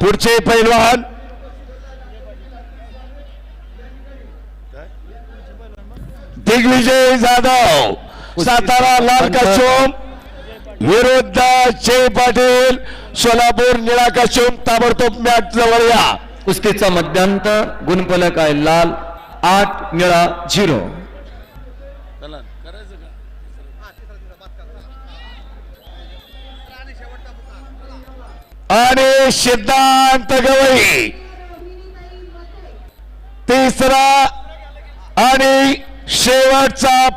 पुढचे पैलवान दिग्विजय जाधव सातारा लाल कशोम विरुद्ध जय पाटील सोलापूर निळा कशोम ताबडतोब मॅच जवळ या। कुस्तीचा मध्यांतर गुणफलक आहे लाल 8 निळा 0। आणि सिद्धांत गवई तिसरा आणि शेवटचा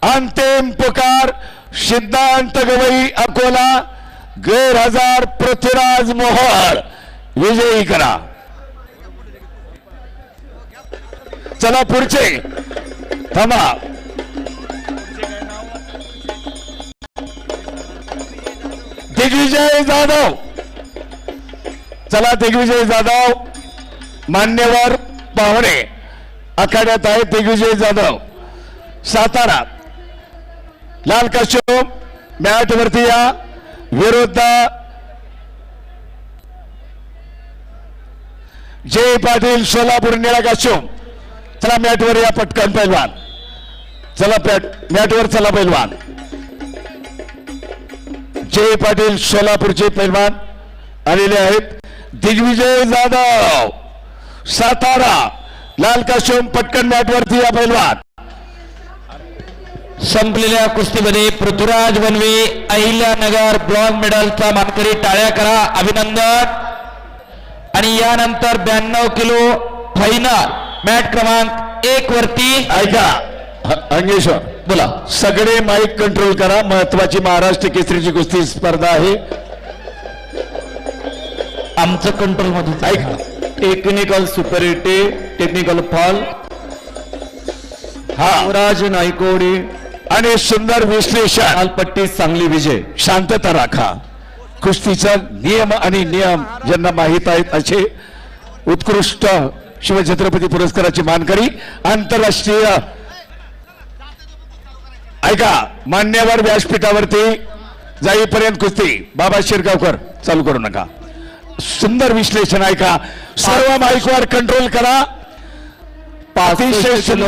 अंतिम पुकार सिद्धांत गवई अकोला गैरहजर पृथ्वीराज मोहोळ विजयी करा। चला पुढचे थांबा। दिग्विजय जाधव चला दिग्विजय जाधव मान्यवर पाहुणे आखाड्यात आहे। दिग्विजय जाधव सातारा लाल कशोम मॅट वरती या विरुद्ध जय पाटील सोलापूर निळा कशोम। चला मॅट वर या पटकन पैलवान चला मॅट वर चला पैलवान। जय पाटील सोलापूरचे पैलवान आलेले आहेत। दिग्विजय जाधव सातारा लाल कशोम पटकन मॅट वरती या पैलवान। संपलेल्या कुस्तीमध्ये पृथ्वीराज वनवे अहिल्यानगर ब्रॉन्झ मेडलचा मानकरी टाळ्या करा अभिनंदन। आणि यानंतर 92 किलो फायनल मॅट क्रमांक 1 वरती ऐका अंगेश्वर बोला सगळे माईक कंट्रोल करा। महत्वाची महाराष्ट्र केसरीची कुस्ती स्पर्धा आहे। आमचं कंट्रोल मध्ये ऐका टेक्निकल सुपरिटी टेक्निकल फॉल हा युवराज नायकोडी आणि सुंदर विश्लेषण लालपट्टी सांगली विजय। शांतता राखा। कुस्तीचा नियम आणि नियम ज्यांना माहित आहेत असे उत्कृष्ट शिवछत्रपती पुरस्काराची मानकरी आंतरराष्ट्रीय ऐका मान्यवर व्यासपीठावरती जाईपर्यंत कुस्ती बाबा शिरगावकर चालू करू नका। सुंदर विश्लेषण ऐका सर्व माईकवर कंट्रोल करा। अतिशय सुंदर